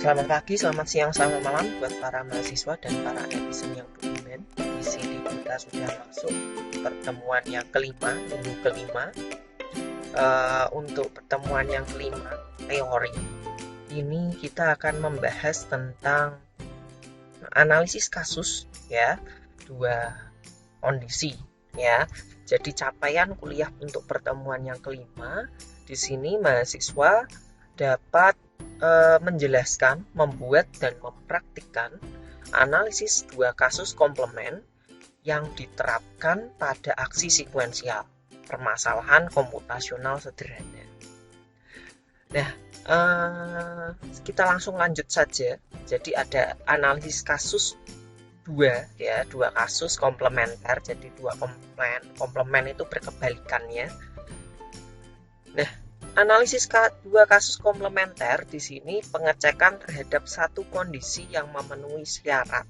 Selamat pagi, selamat siang, selamat malam buat para mahasiswa dan para netizen yang beriman. Di sini kita sudah masuk pertemuan yang kelima, minggu kelima. Untuk pertemuan yang kelima, teori. Ini kita akan membahas tentang analisis kasus, ya, dua kondisi, ya. Jadi capaian kuliah untuk pertemuan yang kelima. Di sini mahasiswa dapat menjelaskan, membuat, dan mempraktikkan analisis dua kasus komplement yang diterapkan pada aksi sekuensial permasalahan komputasional sederhana. Nah, kita langsung lanjut saja. Jadi ada analisis kasus dua kasus komplementer. Jadi dua komplement itu berkebalikannya. Nah, analisis dua kasus komplementer di sini pengecekan terhadap satu kondisi yang memenuhi syarat.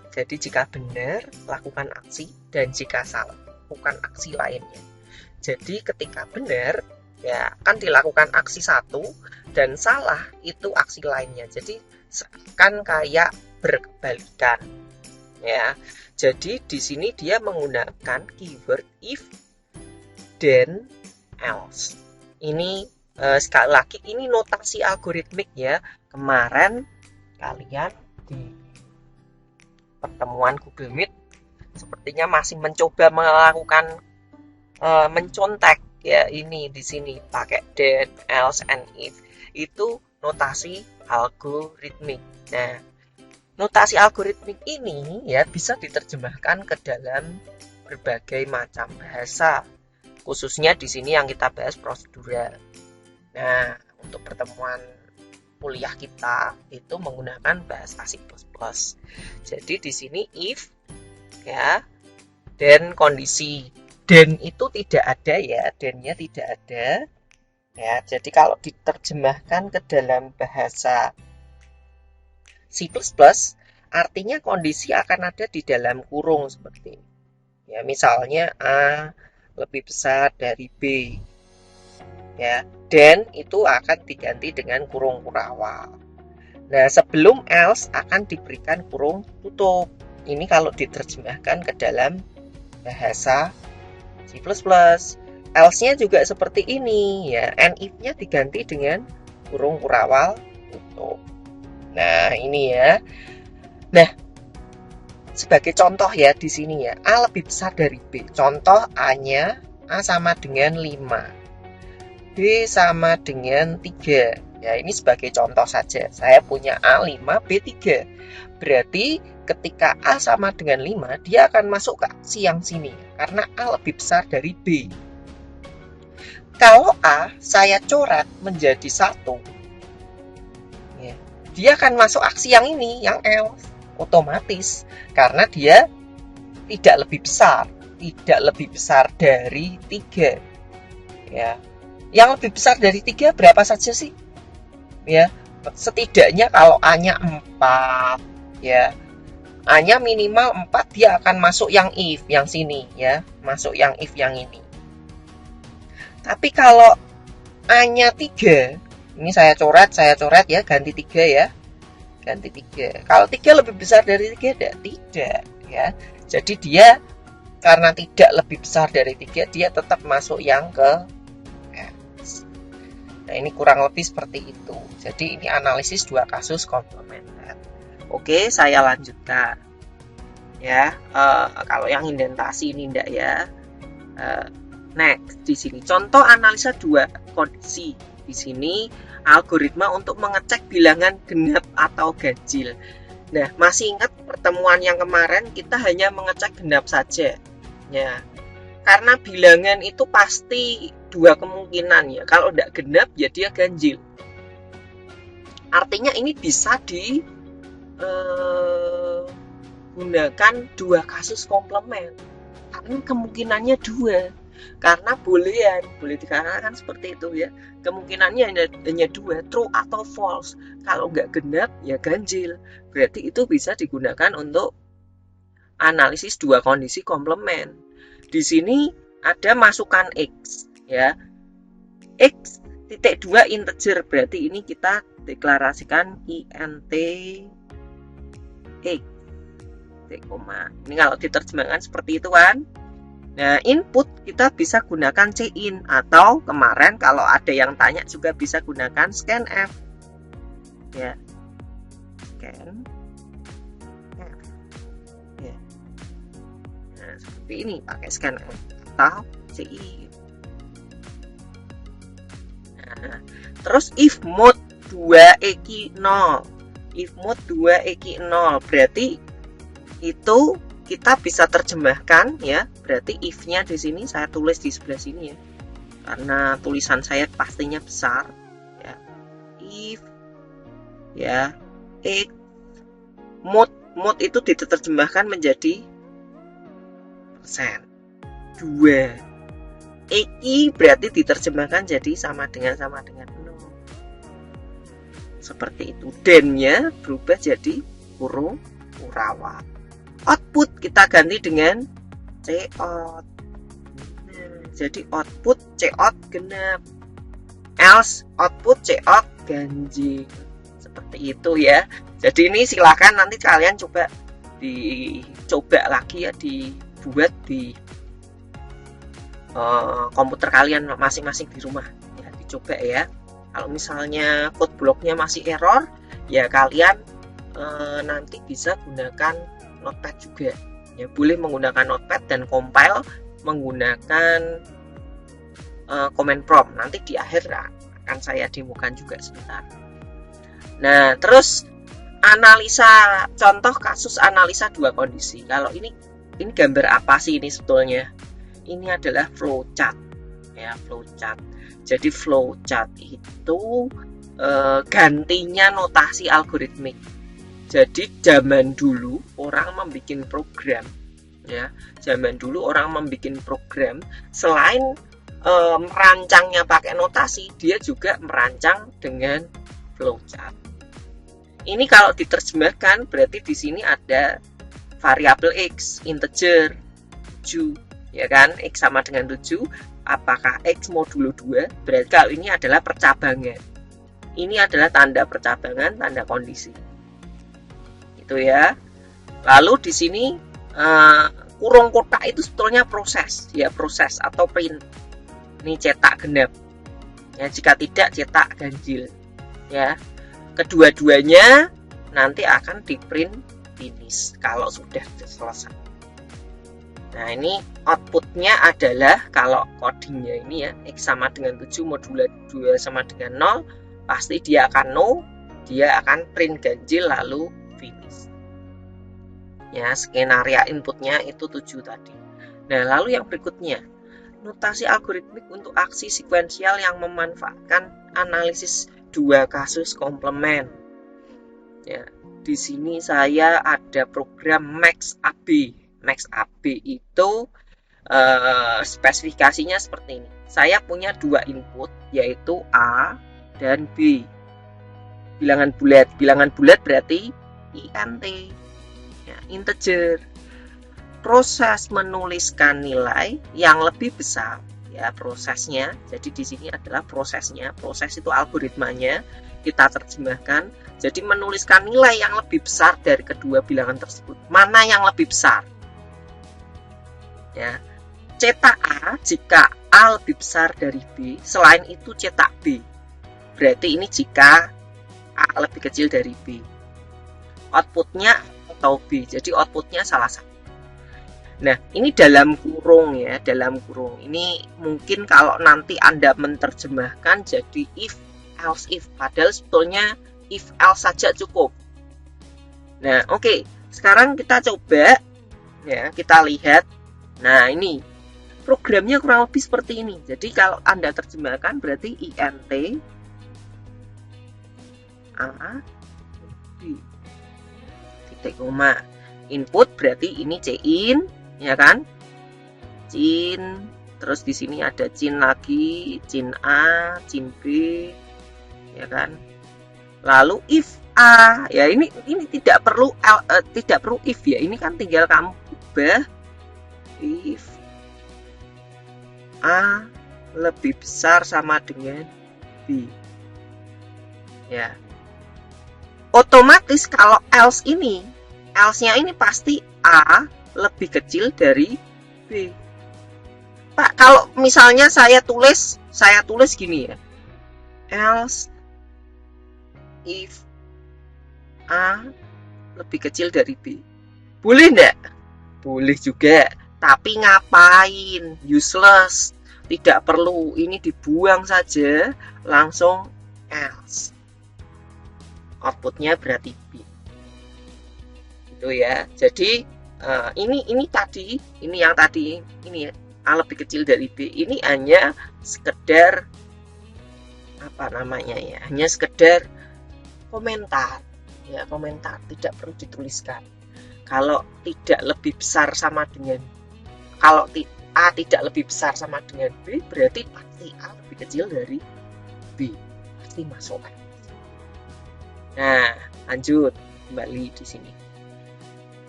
Jadi jika benar, lakukan aksi, dan jika salah, lakukan aksi lainnya. Jadi ketika benar, ya akan dilakukan aksi satu, dan salah itu aksi lainnya. Jadi kan kayak berkebalikan, ya. Jadi di sini dia menggunakan keyword if, then, else. Ini sekali lagi ini notasi algoritmik ya. Kemarin kalian di pertemuan Google Meet sepertinya masih mencoba melakukan mencontek ya, ini di sini pakai then, else, and if. Itu notasi algoritmik. Nah, notasi algoritmik ini ya bisa diterjemahkan ke dalam berbagai macam bahasa. Khususnya di sini yang kita bahas prosedural. Nah, untuk pertemuan kuliah kita itu menggunakan bahasa C++. Jadi di sini if, ya, then kondisi. Then itu tidak ada ya, then-nya tidak ada. Ya, jadi kalau diterjemahkan ke dalam bahasa C++, artinya kondisi akan ada di dalam kurung seperti ini. Ya, misalnya A lebih besar dari B, ya, dan itu akan diganti dengan kurung kurawal. Nah, sebelum else akan diberikan kurung tutup. Ini kalau diterjemahkan ke dalam bahasa C++. Else-nya juga seperti ini, ya, and if-nya diganti dengan kurung kurawal tutup. Nah, ini ya. Nah, sebagai contoh ya di sini ya, A lebih besar dari B. Contoh A-nya, A sama dengan 5. B sama dengan 3. Ya, ini sebagai contoh saja. Saya punya A 5, B 3. Berarti ketika A sama dengan 5, dia akan masuk ke aksi yang sini. Karena A lebih besar dari B. Kalau A saya coret menjadi 1, ya, dia akan masuk aksi yang ini, yang else. Otomatis karena dia tidak lebih besar dari 3, ya. Yang lebih besar dari 3 berapa saja sih, ya, setidaknya kalau A-nya 4, ya, A-nya minimal 4, dia akan masuk yang if yang sini, ya, masuk yang if yang ini. Tapi kalau A-nya 3, ini saya coret ya, ganti 3 ya, ganti 3. Kalau 3 lebih besar dari 3, tidak, ya. Jadi dia karena tidak lebih besar dari 3, dia tetap masuk yang ke X. Nah, ini kurang lebih seperti itu. Jadi ini analisis dua kasus komplementer. Oke, saya lanjutkan. Ya, kalau yang indentasi ini enggak ya. Next, di sini contoh analisa dua kondisi. Di sini algoritma untuk mengecek bilangan genap atau ganjil. Nah, masih ingat pertemuan yang kemarin kita hanya mengecek genap saja, ya. Karena bilangan itu pasti dua kemungkinan ya. Kalau tidak genap ya dia ganjil. Artinya ini bisa digunakan dua kasus komplement. Karena kemungkinannya dua. Karena boleh dikatakan seperti itu ya. Kemungkinannya hanya dua, true atau false. Kalau nggak genap ya ganjil. Berarti itu bisa digunakan untuk analisis dua kondisi komplement. Di sini ada masukan X, ya. X titik 2 integer, berarti ini kita deklarasikan int x titik koma. Ini kalau diterjemahkan seperti itu kan. Nah, input kita bisa gunakan cin, atau kemarin kalau ada yang tanya juga bisa gunakan scanf. Ya. Scan F. Ya. Nah, seperti ini pakai scanf atau cin. Nah, terus if mode 2 EQ 0. If mode 2 EQ 0 berarti itu kita bisa terjemahkan ya. Berarti if-nya di sini saya tulis di sebelah sini ya. Karena tulisan saya pastinya besar ya. If ya x mode itu diterjemahkan menjadi persen. 2 EQ berarti diterjemahkan jadi sama dengan 0. Seperti itu. Dan-nya berubah jadi kurung kurawat. Output kita ganti dengan cout. Jadi output cout genap. Else output cout ganjil. Seperti itu ya. Jadi ini silakan nanti kalian dicoba lagi ya, dibuat di komputer kalian masing-masing di rumah ya, dicoba ya. Kalau misalnya code blocknya masih error ya, kalian nanti bisa gunakan Notepad juga ya, boleh menggunakan Notepad dan compile menggunakan command prompt. Nanti di akhir akan saya demokan juga sebentar. Nah, terus analisa, contoh kasus analisa dua kondisi. Kalau ini gambar apa sih ini sebetulnya? Ini adalah flowchart ya, flowchart. Jadi flowchart itu gantinya notasi algoritmik. Jadi zaman dulu orang membuat program ya. Zaman dulu orang membuat program selain merancangnya pakai notasi, dia juga merancang dengan flowchart. Ini kalau diterjemahkan berarti di sini ada variabel x, integer 7, ya kan? X sama dengan 7. Apakah x modulo 2? Berarti kalau ini adalah percabangan. Ini adalah tanda percabangan, tanda kondisi. Itu ya. Lalu di sini kurung kotak itu sebetulnya proses, ya, proses atau print. Ini cetak genap. Ya, jika tidak cetak ganjil. Ya. Kedua-duanya nanti akan di print finish kalau sudah selesai. Nah, ini outputnya adalah kalau codingnya ini ya, x sama dengan 7 modulo 2 sama dengan 0, pasti dia akan no, dia akan print ganjil lalu finish. Ya, skenario inputnya itu 7 tadi. Nah, lalu yang berikutnya, notasi algoritmik untuk aksi sekuensial yang memanfaatkan analisis dua kasus komplement. Ya, di sini saya ada program MaxAB. MaxAB itu spesifikasinya seperti ini. Saya punya dua input, yaitu A dan B. Bilangan bulat berarti int, ya, integer. Proses menuliskan nilai yang lebih besar, ya, prosesnya. Jadi di sini adalah prosesnya. Proses itu algoritmanya kita terjemahkan. Jadi menuliskan nilai yang lebih besar dari kedua bilangan tersebut. Mana yang lebih besar? Ya, cetak A jika A lebih besar dari B. Selain itu cetak B. Berarti ini jika A lebih kecil dari B. Outputnya atau B. Jadi outputnya salah satu. Nah, ini dalam kurung ya, dalam kurung. Ini mungkin kalau nanti Anda menerjemahkan jadi if, else if. Padahal sebetulnya if, else saja cukup. Nah, oke. Sekarang kita coba ya, kita lihat. Nah, ini programnya kurang lebih seperti ini. Jadi kalau Anda terjemahkan berarti int A B titik koma. Input berarti ini cin, ya kan? Cin, terus di sini ada cin lagi, cin A, cin B, ya kan? Lalu if A, ya ini tidak perlu if ya. Ini kan tinggal kamu ubah if A lebih besar sama dengan B. B. Ya. Otomatis kalau else-nya ini pasti A lebih kecil dari B. Pak, kalau misalnya saya tulis gini ya. Else if A lebih kecil dari B. Boleh enggak? Boleh juga. Tapi ngapain? Useless. Tidak perlu. Ini dibuang saja. Langsung else. Outputnya berarti B. Itu ya. Jadi ini yang tadi ini ya, A lebih kecil dari B. Ini hanya sekedar hanya sekedar komentar ya, tidak perlu dituliskan. Kalau tidak lebih besar sama dengan A tidak lebih besar sama dengan B, berarti pasti A lebih kecil dari B, pasti masuk. Nah, lanjut kembali di sini.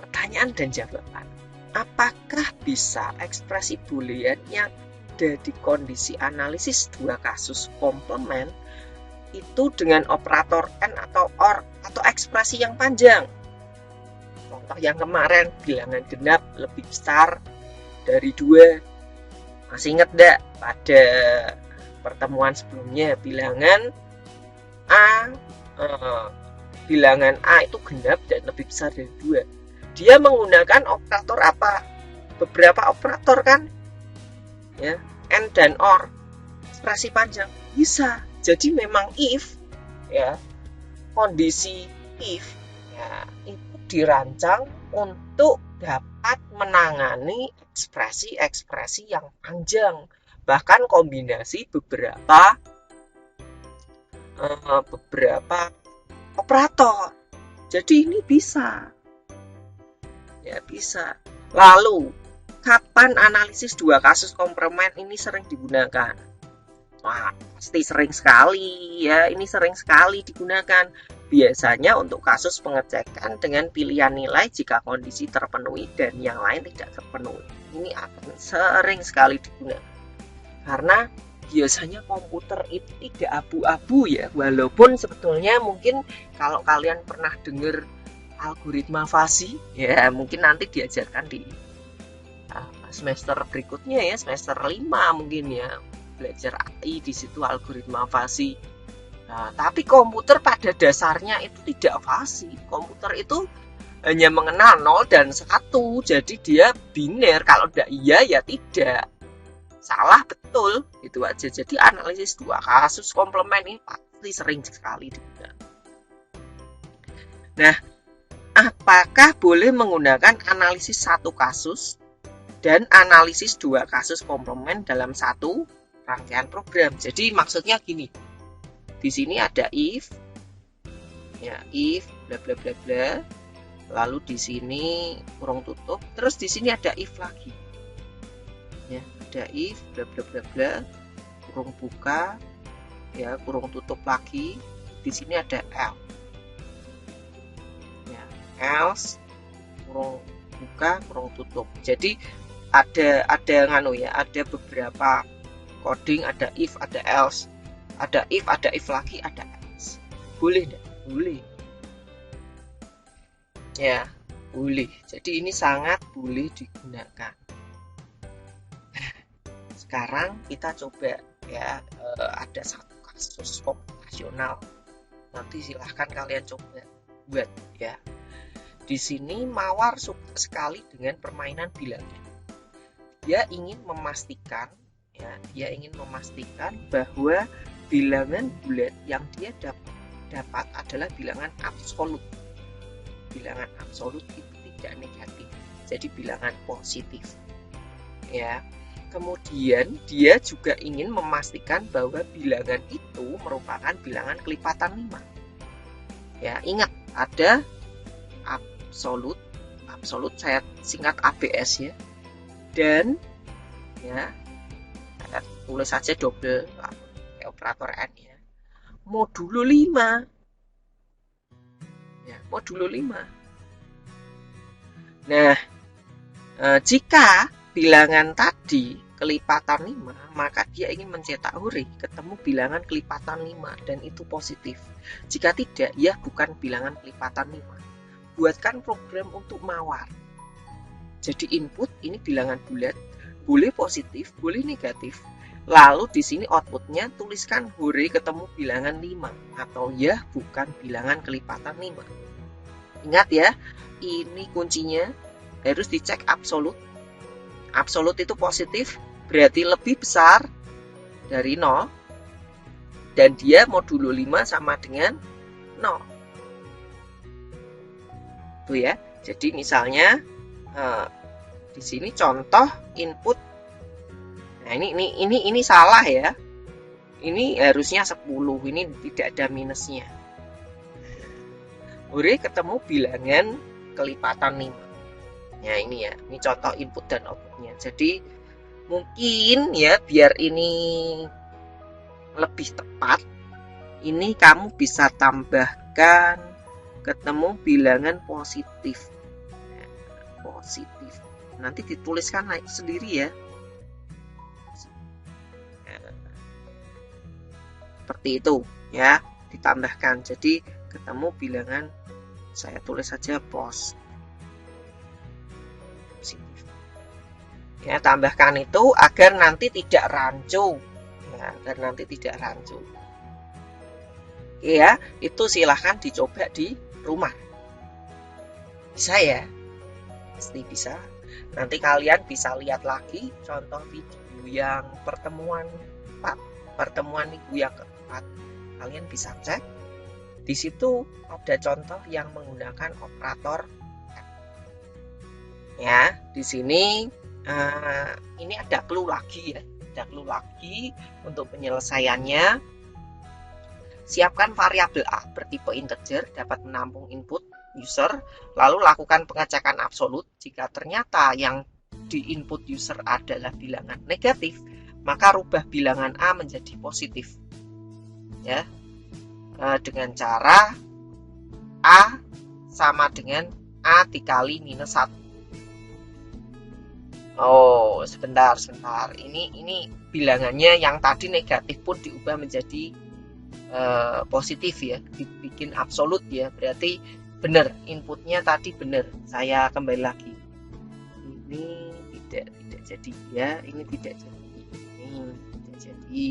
Pertanyaan dan jawaban. Apakah bisa ekspresi boolean yang ada di kondisi analisis dua kasus komplement itu dengan operator AND atau OR atau ekspresi yang panjang? Contoh yang kemarin, bilangan genap lebih besar dari 2. Masih ingat enggak pada pertemuan sebelumnya bilangan A itu genap dan lebih besar dari 2. Dia menggunakan operator apa? Beberapa operator kan? Ya, AND dan OR. Ekspresi panjang bisa. Jadi memang if ya, kondisi if ya, itu dirancang untuk dapat menangani ekspresi-ekspresi yang panjang, bahkan kombinasi beberapa operator. Jadi ini bisa. Ya, bisa. Lalu, kapan analisis dua kasus komplement ini sering digunakan? Wah, pasti sering sekali ya. Ini sering sekali digunakan. Biasanya untuk kasus pengecekan dengan pilihan nilai jika kondisi terpenuhi dan yang lain tidak terpenuhi. Ini akan sering sekali digunakan. Karena biasanya komputer itu tidak abu-abu ya. Walaupun sebetulnya mungkin kalau kalian pernah dengar algoritma fuzzy, ya mungkin nanti diajarkan di semester berikutnya ya, semester 5 mungkin ya, belajar AI di situ algoritma fuzzy. Nah, tapi komputer pada dasarnya itu tidak fuzzy. Komputer itu hanya mengenal 0 dan 1, jadi dia biner, kalau tidak iya ya tidak, salah betul, itu aja. Jadi analisis dua kasus komplement ini pasti sering sekali digunakan. Nah, apakah boleh menggunakan analisis satu kasus dan analisis dua kasus komplement dalam satu rangkaian program? Jadi maksudnya gini, di sini ada if, ya if bla bla bla bla, lalu di sini kurung tutup, terus di sini ada if lagi, ya ada if bla bla bla bla, kurung buka, ya kurung tutup lagi, di sini ada else, kurung buka, kurung tutup. Jadi ada ada beberapa coding, ada if, ada else, ada if lagi, ada else. Boleh enggak? Boleh. Ya, boleh. Jadi ini sangat boleh digunakan. Sekarang kita coba ya, ada satu kasus komputasional. Nanti silahkan kalian coba buat ya. Di sini Mawar suka sekali dengan permainan bilangan. Dia ingin memastikan bahwa bilangan bulat yang dia dapat adalah bilangan absolut. Bilangan absolut itu tidak negatif, jadi bilangan positif. Ya. Kemudian dia juga ingin memastikan bahwa bilangan itu merupakan bilangan kelipatan 5. Ya, ingat ada absolut saya singkat ABS ya, dan ya saya tulis saja double kayak operator N ya, modulo 5 ya, modulo 5. Nah, jika bilangan tadi kelipatan 5, maka dia ingin mencetak huruf ketemu bilangan kelipatan 5 dan itu positif. Jika tidak, ya bukan bilangan kelipatan 5. Buatkan program untuk mawar. Jadi input ini bilangan bulat, boleh positif, boleh negatif. Lalu di sini outputnya tuliskan huruf ketemu bilangan 5 atau ya bukan bilangan kelipatan 5. Ingat ya, ini kuncinya harus dicek absolut. Absolut itu positif, berarti lebih besar dari 0 dan dia modulo 5 sama dengan 0. Tuh ya. Jadi misalnya di sini contoh input. Nah, ini salah ya. Ini harusnya 10, ini tidak ada minusnya. Huruf ketemu bilangan kelipatan 5. Ya ini ya, ini contoh input dan outputnya. Jadi mungkin ya biar ini lebih tepat, ini kamu bisa tambahkan ketemu bilangan positif. Positif. Nanti dituliskan naik sendiri ya. Seperti itu ya, ditambahkan. Jadi ketemu bilangan, saya tulis saja positif. Ya, tambahkan itu agar nanti tidak rancu. Ya, agar nanti tidak rancu. Ya, itu silahkan dicoba di rumah. Bisa ya? Pasti bisa. Nanti kalian bisa lihat lagi contoh video yang pertemuan 4, pertemuan minggu yang keempat. Kalian bisa cek. Di situ ada contoh yang menggunakan operator. Ya, di sini ini ada clue lagi ya. Ada clue lagi untuk penyelesaiannya. Siapkan variabel A bertipe integer dapat menampung input user, lalu lakukan pengecekan absolut. Jika ternyata yang di input user adalah bilangan negatif, maka rubah bilangan A menjadi positif. Ya, dengan cara A sama dengan A dikali minus 1. Oh, sebentar. Ini bilangannya yang tadi negatif pun diubah menjadi positif ya, dibikin absolut ya. Berarti benar, inputnya tadi benar. Saya kembali lagi. Ini tidak jadi ya, ini tidak jadi. Ini tidak jadi.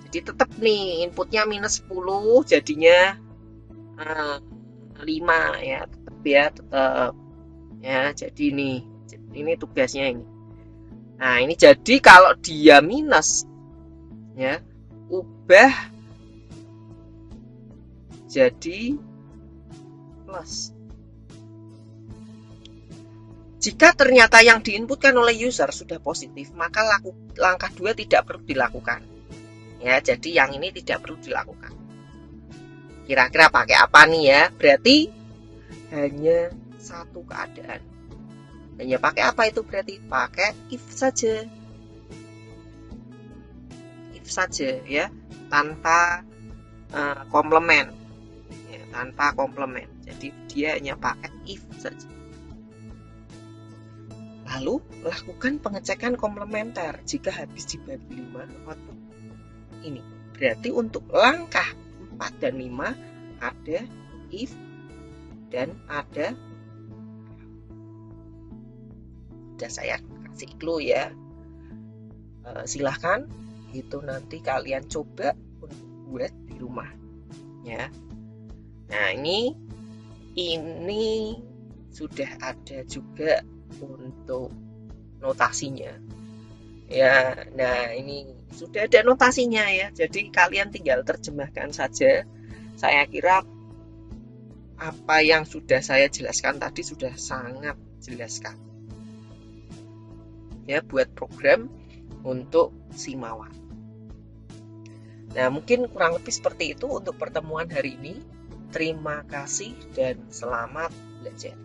Jadi tetap nih inputnya minus 10 jadinya 5 ya, tetap ya. Jadi ini tugasnya ini. Nah, ini jadi kalau dia minus ya, ubah jadi plus. Jika ternyata yang diinputkan oleh user sudah positif, maka langkah 2 tidak perlu dilakukan. Ya, jadi yang ini tidak perlu dilakukan. Kira-kira pakai apa nih ya? Berarti hanya satu keadaan. Hanya pakai apa itu berarti? Pakai if saja. If saja ya, tanpa komplement. Ya, tanpa komplement. Jadi dia hanya pakai if saja. Lalu lakukan pengecekan komplementer. Jika habis dibagi 5 output ini. Berarti untuk langkah 4 dan 5 ada if dan ada. Sudah saya kasih clue ya. Silahkan itu nanti kalian coba untuk buat di rumah ya. Nah, ini sudah ada juga untuk notasinya ya. Nah, ini sudah ada notasinya ya, jadi kalian tinggal terjemahkan saja. Saya kira apa yang sudah saya jelaskan tadi sudah sangat jelas kan ya, buat program untuk si mawar. Nah, mungkin kurang lebih seperti itu untuk pertemuan hari ini. Terima kasih dan selamat belajar.